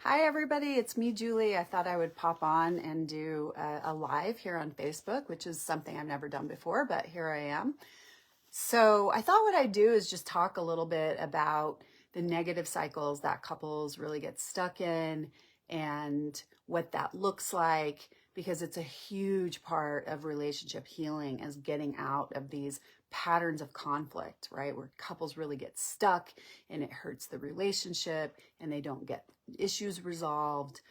Hi, everybody. It's me, Julie. I thought I would pop on and do a live here on Facebook, which is something I've never done before, but here I am. So I thought what I'd do is just talk a little bit about the negative cycles that couples really get stuck in and what that looks like, because it's a huge part of relationship healing is getting out of these patterns of conflict, right? Where couples really get stuck and it hurts the relationship and they don't get issues resolved.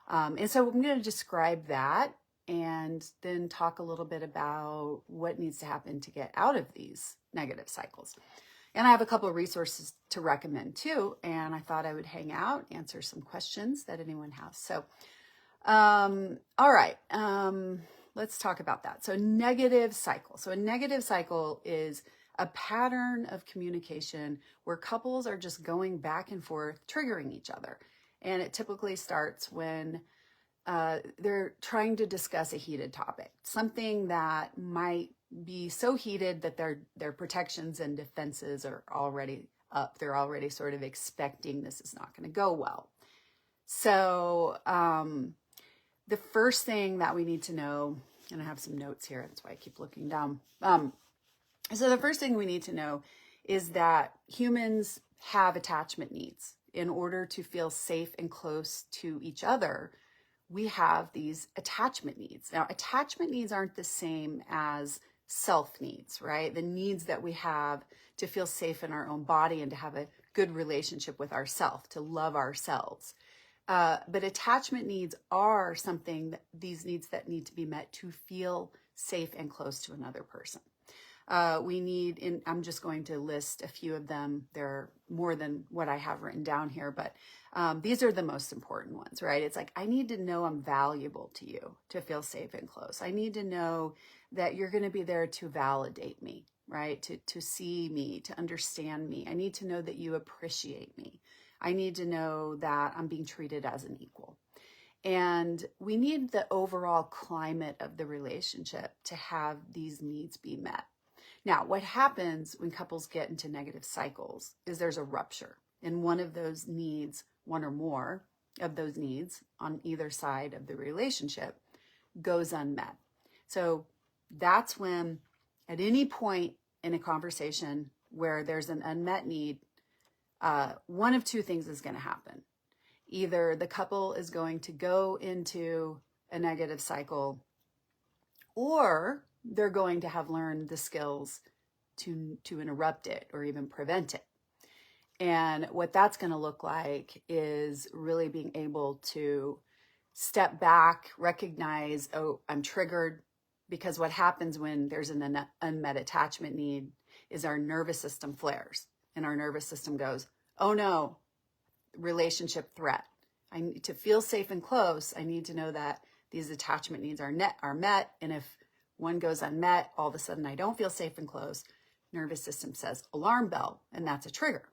And so I'm going to describe that and then talk a little bit about what needs to happen to get out of these negative cycles. And I have a couple of resources to recommend too. And I thought I would hang out, answer some questions that anyone has. So, all right, let's talk about that. So negative cycle. So a negative cycle is a pattern of communication where couples are just going back and forth, triggering each other. And it typically starts when they're trying to discuss a heated topic, something that might be so heated that their protections and defenses are already up. They're already sort of expecting this is not going to go well. So the first thing that we need to know, and I have some notes here, that's why I keep looking down. So the first thing we need to know is that humans have attachment needs. In order to feel safe and close to each other, we have these attachment needs. Now, attachment needs aren't the same as self needs, right? The needs that we have to feel safe in our own body and to have a good relationship with ourselves, to love ourselves. But attachment needs are these needs that need to be met to feel safe and close to another person. We need, and I'm just going to list a few of them. There are more than what I have written down here, but these are the most important ones, right? It's like, I need to know I'm valuable to you to feel safe and close. I need to know that you're going to be there to validate me, right? To see me, to understand me. I need to know that you appreciate me. I need to know that I'm being treated as an equal. And we need the overall climate of the relationship to have these needs be met. Now, what happens when couples get into negative cycles is there's a rupture, and one of those needs, one or more of those needs on either side of the relationship goes unmet. So that's when, at any point in a conversation where there's an unmet need, one of two things is going to happen. Either the couple is going to go into a negative cycle, or they're going to have learned the skills to interrupt it or even prevent it. And what that's going to look like is really being able to step back, recognize, oh, I'm triggered. Because what happens when there's an unmet attachment need is our nervous system flares and our nervous system goes, oh no, relationship threat. I need to feel safe and close. I need to know that these attachment needs are met. And if one goes unmet, all of a sudden I don't feel safe and close. Nervous system says alarm bell, and that's a trigger.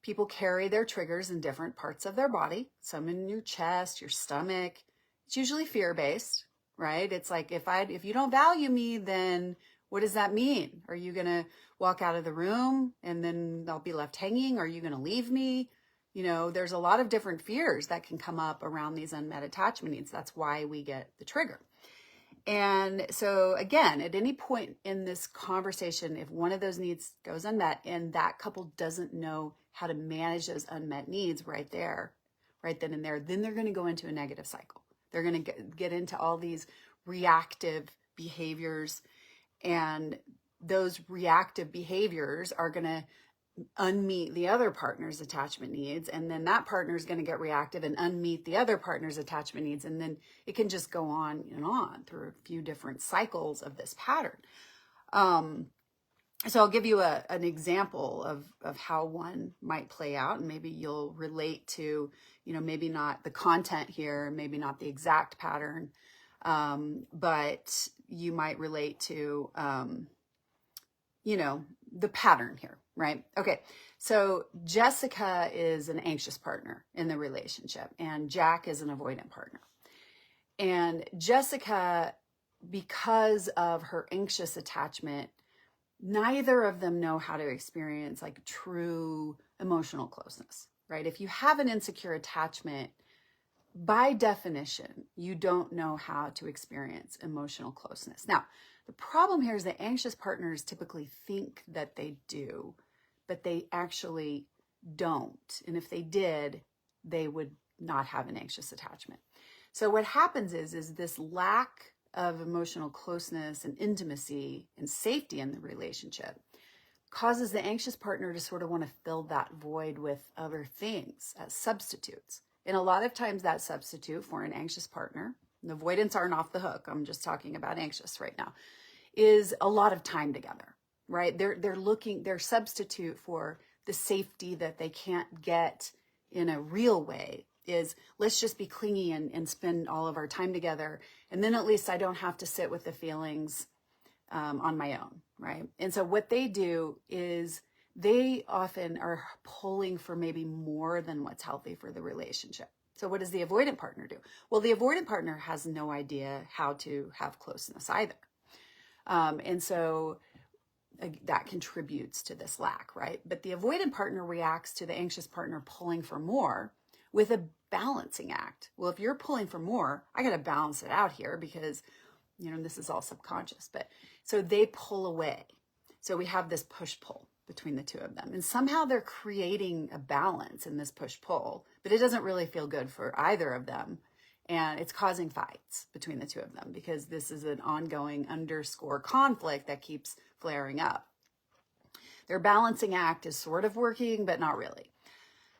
People carry their triggers in different parts of their body, some in your chest, your stomach. It's usually fear-based, right? It's like, if you don't value me, then what does that mean? Are you going to walk out of the room and then I'll be left hanging? Are you going to leave me? You know, there's a lot of different fears that can come up around these unmet attachment needs. That's why we get the trigger. And so again, at any point in this conversation, if one of those needs goes unmet and that couple doesn't know how to manage those unmet needs right then and there, then they're going to go into a negative cycle. They're going to get into all these reactive behaviors, and those reactive behaviors are going to unmeet the other partner's attachment needs, and then that partner is going to get reactive and unmeet the other partner's attachment needs, and then it can just go on and on through a few different cycles of this pattern. So I'll give you an example of how one might play out, and maybe you'll relate to, maybe not the content here, maybe not the exact pattern, but you might relate to the pattern here, right? Okay, so Jessica is an anxious partner in the relationship, and Jack is an avoidant partner. And Jessica, because of her anxious attachment, neither of them know how to experience like true emotional closeness, right? If you have an insecure attachment, by definition, you don't know how to experience emotional closeness. Now, the problem here is that anxious partners typically think that they do, but they actually don't. And if they did, they would not have an anxious attachment. So what happens is this lack of emotional closeness and intimacy and safety in the relationship causes the anxious partner to sort of want to fill that void with other things as substitutes. And a lot of times that substitute for an anxious partner, and avoidants aren't off the hook, I'm just talking about anxious right now, is a lot of time together, right? Their substitute for the safety that they can't get in a real way is, let's just be clingy and spend all of our time together. And then at least I don't have to sit with the feelings on my own, right? And so what they do is they often are pulling for maybe more than what's healthy for the relationship. So what does the avoidant partner do? Well, the avoidant partner has no idea how to have closeness either. And so that contributes to this lack, right? But the avoidant partner reacts to the anxious partner pulling for more with a balancing act. Well, if you're pulling for more, I got to balance it out here because, this is all subconscious. But so they pull away. So we have this push-pull between the two of them. And somehow they're creating a balance in this push-pull, but it doesn't really feel good for either of them. And it's causing fights between the two of them because this is an ongoing underscore conflict that keeps flaring up. Their balancing act is sort of working, but not really.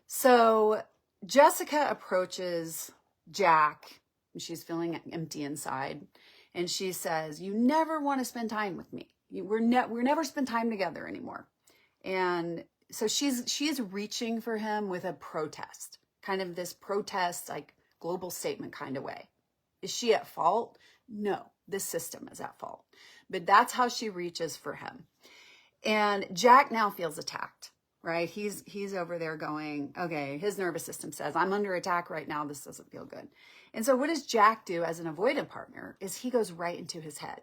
So Jessica approaches Jack, and she's feeling empty inside. And she says, you never want to spend time with me. We're never spend time together anymore. And so she's reaching for him with a protest, kind of this protest, like global statement kind of way. Is she at fault? No, this system is at fault. But that's how she reaches for him. And Jack now feels attacked, right? He's over there going, okay, his nervous system says, I'm under attack right now. This doesn't feel good. And so what does Jack do as an avoidant partner is he goes right into his head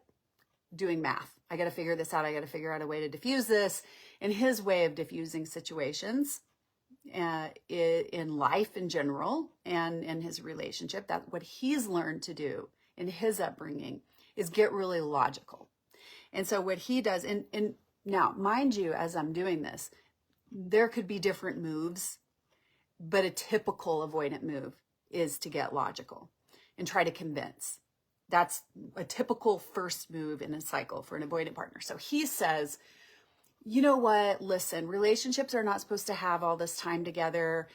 doing math. I got to figure this out. I got to figure out a way to diffuse this. And his way of diffusing situations in life in general and in his relationship, that what he's learned to do in his upbringing is get really logical. And so what he does, and now, mind you, as I'm doing this, there could be different moves, but a typical avoidant move is to get logical and try to convince. That's a typical first move in a cycle for an avoidant partner. So he says, you know what, listen, relationships are not supposed to have all this time together.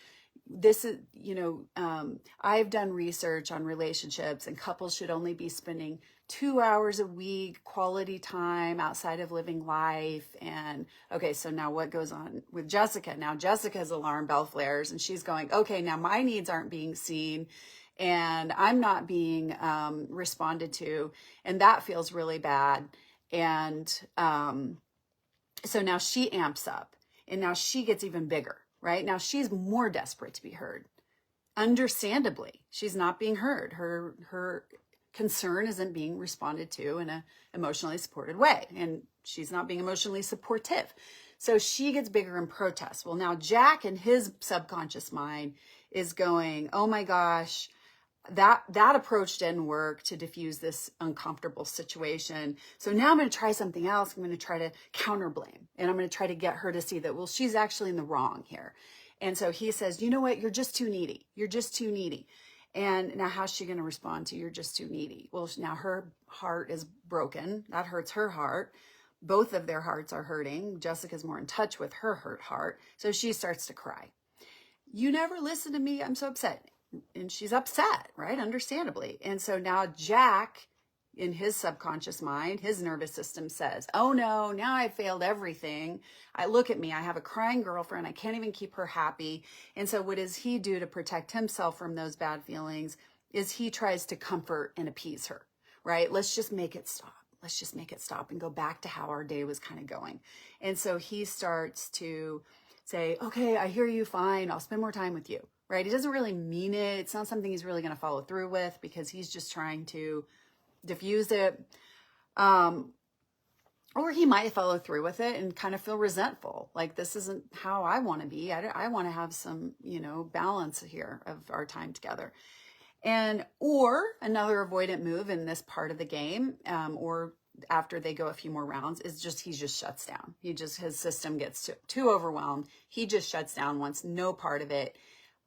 This is, I've done research on relationships and couples should only be spending 2 hours a week, quality time outside of living life. And okay, so now what goes on with Jessica? Now Jessica's alarm bell flares and she's going, okay, now my needs aren't being seen and I'm not being responded to. And that feels really bad. And so now she amps up and now she gets even bigger, right? Now she's more desperate to be heard. Understandably, she's not being heard. Her concern isn't being responded to in an emotionally supported way. And she's not being emotionally supportive. So she gets bigger in protest. Well, now Jack in his subconscious mind is going, oh my gosh, that approach didn't work to diffuse this uncomfortable situation. So now I'm going to try something else. I'm going to try to counter blame. And I'm going to try to get her to see that, well, she's actually in the wrong here. And so he says, you know what? You're just too needy. You're just too needy. And now how's she going to respond to you're just too needy? Well, now her heart is broken. That hurts her heart. Both of their hearts are hurting. Jessica's more in touch with her hurt heart. So she starts to cry. You never listen to me. I'm so upset. And she's upset, right? Understandably. And so now Jack, in his subconscious mind, his nervous system says, oh no, now I failed everything. Look at me. I have a crying girlfriend. I can't even keep her happy. And so what does he do to protect himself from those bad feelings is he tries to comfort and appease her, right? Let's just make it stop. Let's just make it stop and go back to how our day was kind of going. And so he starts to say, okay, I hear you, fine. I'll spend more time with you, right? He doesn't really mean it. It's not something he's really going to follow through with because he's just trying to diffuse it. Or he might follow through with it and kind of feel resentful. Like, this isn't how I want to be. I want to have some, balance here of our time together. And or another avoidant move in this part of the game, or after they go a few more rounds, is just he just shuts down. His system gets too overwhelmed. He just shuts down, wants no part of it.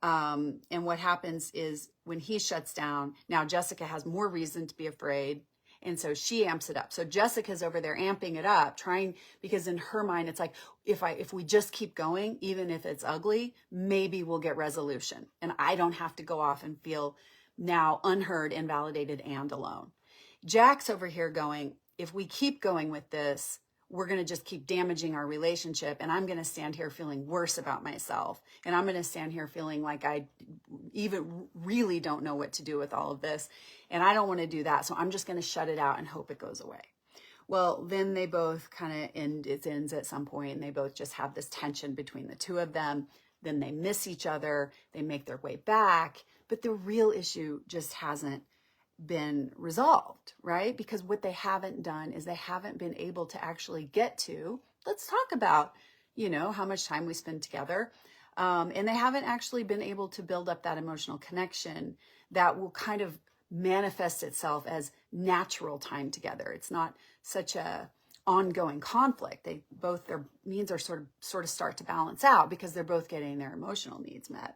And what happens is when he shuts down, now Jessica has more reason to be afraid. And so she amps it up. So Jessica's over there amping it up, trying, because in her mind, it's like, if we just keep going, even if it's ugly, maybe we'll get resolution. And I don't have to go off and feel now unheard, invalidated, and alone. Jack's over here going, if we keep going with this, we're going to just keep damaging our relationship. And I'm going to stand here feeling worse about myself. And I'm going to stand here feeling like I even really don't know what to do with all of this. And I don't want to do that. So I'm just going to shut it out and hope it goes away. Well, then they both kind of ends at some point, and they both just have this tension between the two of them. Then they miss each other. They make their way back. But the real issue just hasn't been resolved, right? Because what they haven't done is they haven't been able to actually get to, let's talk about, how much time we spend together. And they haven't actually been able to build up that emotional connection that will kind of manifest itself as natural time together. It's not such a ongoing conflict. Their needs are sort of start to balance out because they're both getting their emotional needs met.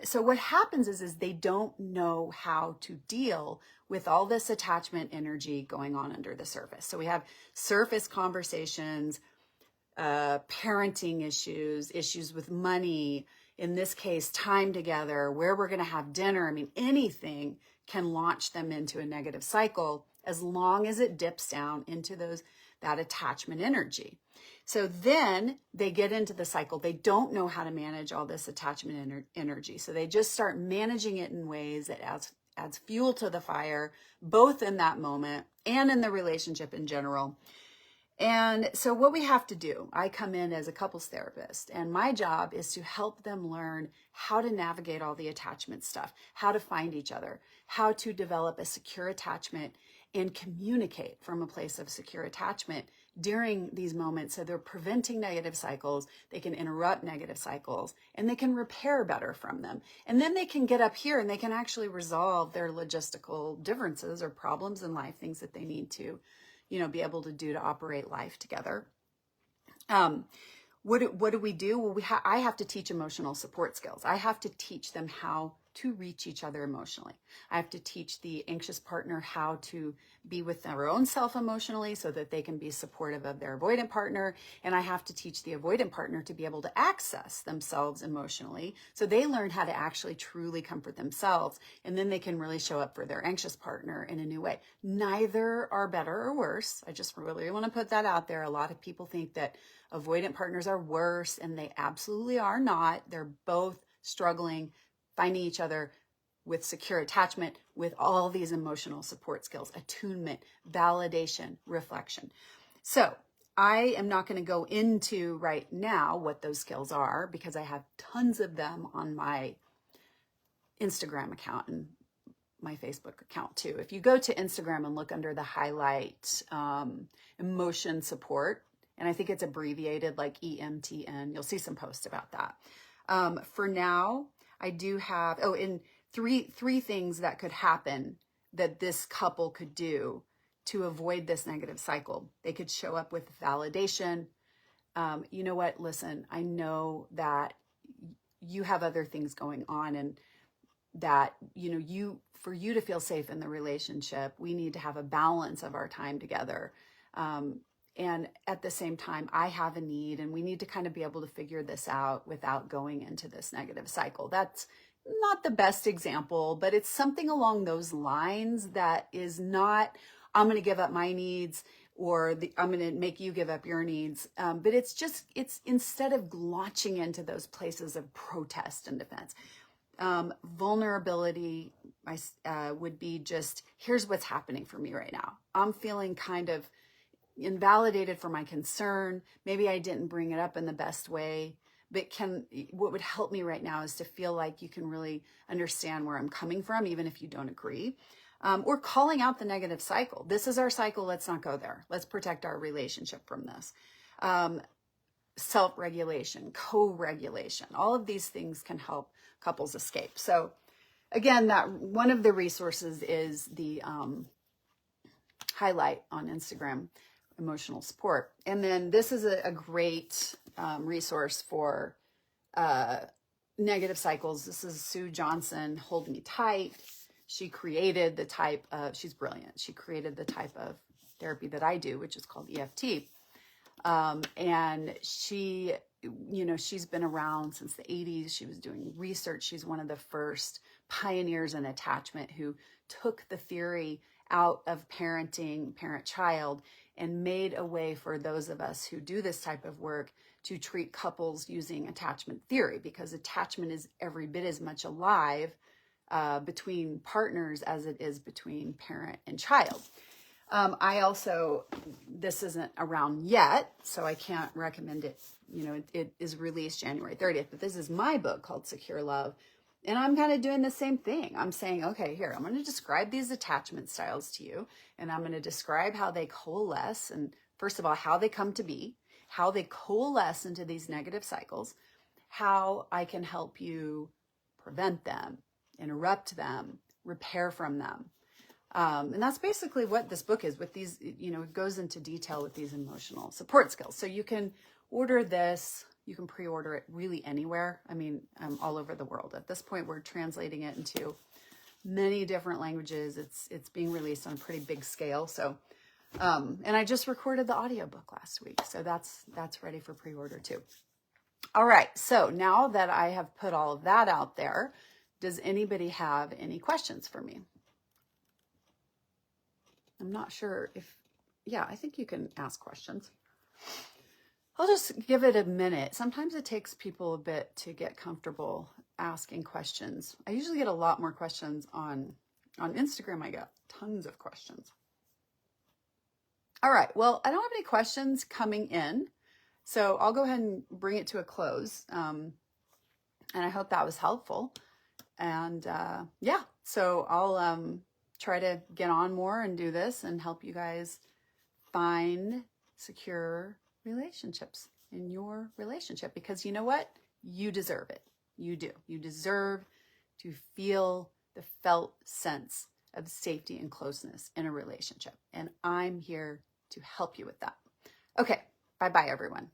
So what happens is they don't know how to deal with all this attachment energy going on under the surface. So we have surface conversations, parenting issues with money, in this case, time together, where we're going to have dinner. I mean, anything can launch them into a negative cycle as long as it dips down into that attachment energy. So then they get into the cycle. They don't know how to manage all this attachment energy. So they just start managing it in ways that adds fuel to the fire, both in that moment and in the relationship in general. And so what we have to do, I come in as a couples therapist, and my job is to help them learn how to navigate all the attachment stuff, how to find each other, how to develop a secure attachment and communicate from a place of secure attachment during these moments. So they're preventing negative cycles, they can interrupt negative cycles, and they can repair better from them. And then they can get up here and they can actually resolve their logistical differences or problems in life, things that they need to, be able to do to operate life together. What do we do? Well, I have to teach emotional support skills. I have to teach them how to reach each other emotionally. I have to teach the anxious partner how to be with their own self emotionally so that they can be supportive of their avoidant partner. And I have to teach the avoidant partner to be able to access themselves emotionally so they learn how to actually truly comfort themselves. And then they can really show up for their anxious partner in a new way. Neither are better or worse. I just really want to put that out there. A lot of people think that avoidant partners are worse, and they absolutely are not. They're both struggling, finding each other with secure attachment, with all these emotional support skills, attunement, validation, reflection. So I am not going to go into right now what those skills are because I have tons of them on my Instagram account and my Facebook account too. If you go to Instagram and look under the highlight emotion support, and I think it's abbreviated like EMTN, you'll see some posts about that. For now, I do have, and three things that could happen that this couple could do to avoid this negative cycle. They could show up with validation. You know what? Listen, I know that you have other things going on, and that, for you to feel safe in the relationship, we need to have a balance of our time together. And at the same time, I have a need, and we need to kind of be able to figure this out without going into this negative cycle. That's not the best example, but it's something along those lines that is not, I'm going to give up my needs, or I'm going to make you give up your needs. But it's instead of launching into those places of protest and defense, vulnerability would be just, here's what's happening for me right now. I'm feeling kind of invalidated for my concern. Maybe I didn't bring it up in the best way, but what would help me right now is to feel like you can really understand where I'm coming from, even if you don't agree. Or calling out the negative cycle. This is our cycle. Let's not go there. Let's protect our relationship from this. Self-regulation, co-regulation, all of these things can help couples escape. So again, that one of the resources is the highlight on Instagram, emotional support. And then this is a great resource for negative cycles. This is Sue Johnson, Hold Me Tight. She created the type of, she's brilliant. She created the type of therapy that I do, which is called EFT. And she, you know, she's been around since the 80s. She was doing research. She's one of the first pioneers in attachment who took the theory out of parenting, parent-child, and made a way for those of us who do this type of work to treat couples using attachment theory, because attachment is every bit as much alive between partners as it is between parent and child. I also, this isn't around yet, so I can't recommend it. You know, it is released January 30th, but this is my book called Secure Love. And I'm kind of doing the same thing. I'm saying, okay, here, I'm going to describe these attachment styles to you, and I'm going to describe how they coalesce, and first of all, how they come to be, how they coalesce into these negative cycles, how I can help you prevent them, interrupt them, repair from them. And that's basically what this book is with these, you know, it goes into detail with these emotional support skills. So you can order this, you can pre-order it really anywhere. I mean, all over the world. At this point, we're translating it into many different languages. It's being released on a pretty big scale. So, and I just recorded the audiobook last week. So that's ready for pre-order too. All right. So now that I have put all of that out there, does anybody have any questions for me? I'm not sure if, yeah, I think you can ask questions. I'll just give it a minute. Sometimes it takes people a bit to get comfortable asking questions. I usually get a lot more questions on Instagram. I get tons of questions. All right, well, I don't have any questions coming in, so I'll go ahead and bring it to a close. And I hope that was helpful. And yeah, so I'll try to get on more and do this and help you guys find secure relationships in your relationship, because you know what? You deserve it. You do. You deserve to feel the felt sense of safety and closeness in a relationship. And I'm here to help you with that. Okay. Bye-bye, everyone.